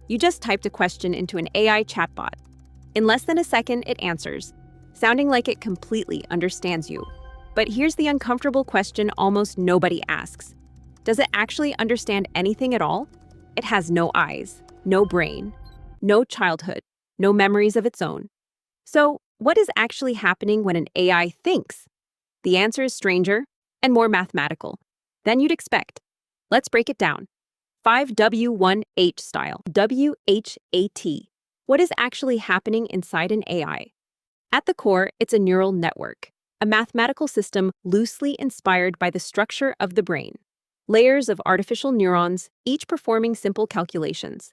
You just typed a question into an AI chatbot. In less than a second, it answers, sounding like it completely understands you. But here's the uncomfortable question almost nobody asks. Does it actually understand anything at all? It has no eyes, no brain, no childhood, no memories of its own. So, what is actually happening when an AI thinks? The answer is stranger and more mathematical than you'd expect. Let's break it down. 5W1H style. WHAT. What is actually happening inside an AI? At the core, it's a neural network, a mathematical system loosely inspired by the structure of the brain. Layers of artificial neurons, each performing simple calculations.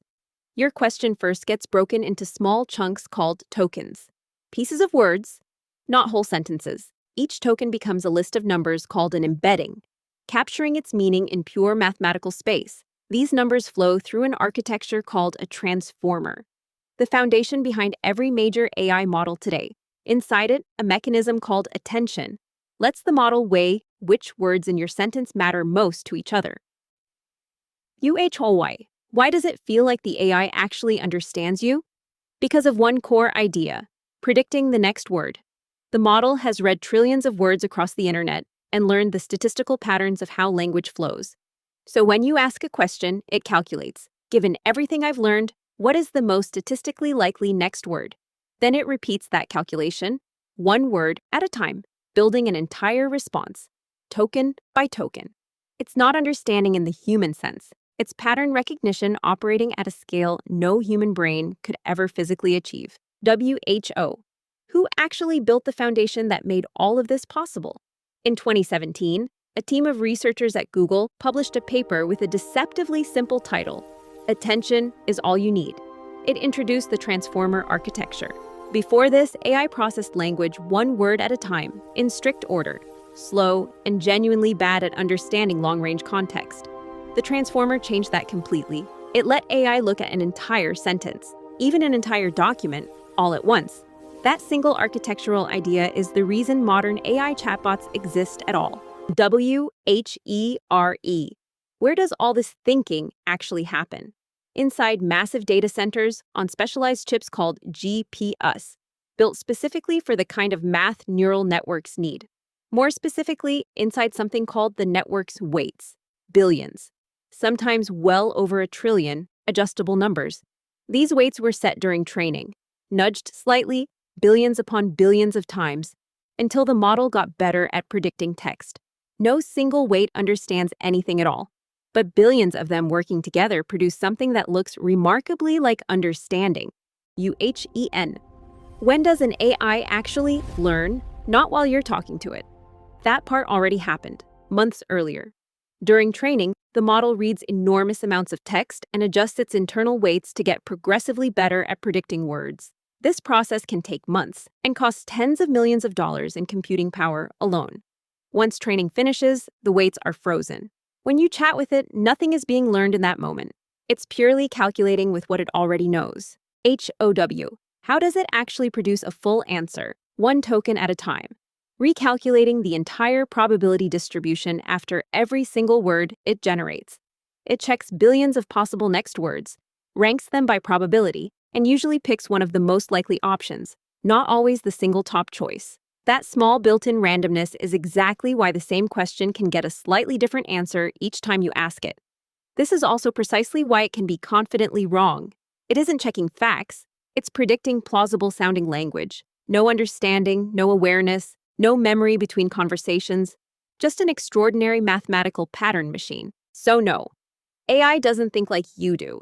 Your question first gets broken into small chunks called tokens. Pieces of words, not whole sentences. Each token becomes a list of numbers called an embedding, capturing its meaning in pure mathematical space. These numbers flow through an architecture called a transformer, the foundation behind every major AI model today. Inside it, a mechanism called attention lets the model weigh which words in your sentence matter most to each other. Why does it feel like the AI actually understands you? Because of one core idea, predicting the next word. The model has read trillions of words across the internet and learned the statistical patterns of how language flows. So when you ask a question, it calculates, given everything I've learned, what is the most statistically likely next word? Then it repeats that calculation, one word at a time, building an entire response, token by token. It's not understanding in the human sense. It's pattern recognition operating at a scale no human brain could ever physically achieve. WHO. Who actually built the foundation that made all of this possible? In 2017, a team of researchers at Google published a paper with a deceptively simple title, Attention is All You Need. It introduced the transformer architecture. Before this, AI processed language one word at a time, in strict order, slow, and genuinely bad at understanding long-range context. The transformer changed that completely. It let AI look at an entire sentence, even an entire document, all at once. That single architectural idea is the reason modern AI chatbots exist at all. WHERE. Where does all this thinking actually happen? Inside massive data centers on specialized chips called GPUs, built specifically for the kind of math neural networks need. More specifically, inside something called the network's weights, billions, sometimes well over a trillion, adjustable numbers. These weights were set during training, nudged slightly, billions upon billions of times, until the model got better at predicting text. No single weight understands anything at all, but billions of them working together produce something that looks remarkably like understanding. UHEN. When does an AI actually learn? Not while you're talking to it. That part already happened, months earlier. During training, the model reads enormous amounts of text and adjusts its internal weights to get progressively better at predicting words. This process can take months and costs tens of millions of dollars in computing power alone. Once training finishes, the weights are frozen. When you chat with it, nothing is being learned in that moment. It's purely calculating with what it already knows. HOW. How does it actually produce a full answer, one token at a time? Recalculating the entire probability distribution after every single word it generates. It checks billions of possible next words, ranks them by probability, and usually picks one of the most likely options, not always the single top choice. That small built-in randomness is exactly why the same question can get a slightly different answer each time you ask it. This is also precisely why it can be confidently wrong. It isn't checking facts, it's predicting plausible-sounding language. No understanding, no awareness, no memory between conversations, just an extraordinary mathematical pattern machine. So no, AI doesn't think like you do.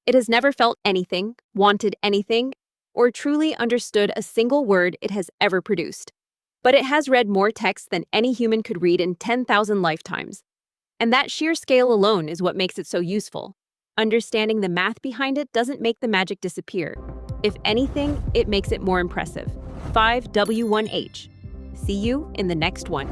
It has never felt anything, wanted anything, or truly understood a single word it has ever produced. But it has read more text than any human could read in 10,000 lifetimes. And that sheer scale alone is what makes it so useful. Understanding the math behind it doesn't make the magic disappear. If anything, it makes it more impressive. 5W1H. See you in the next one.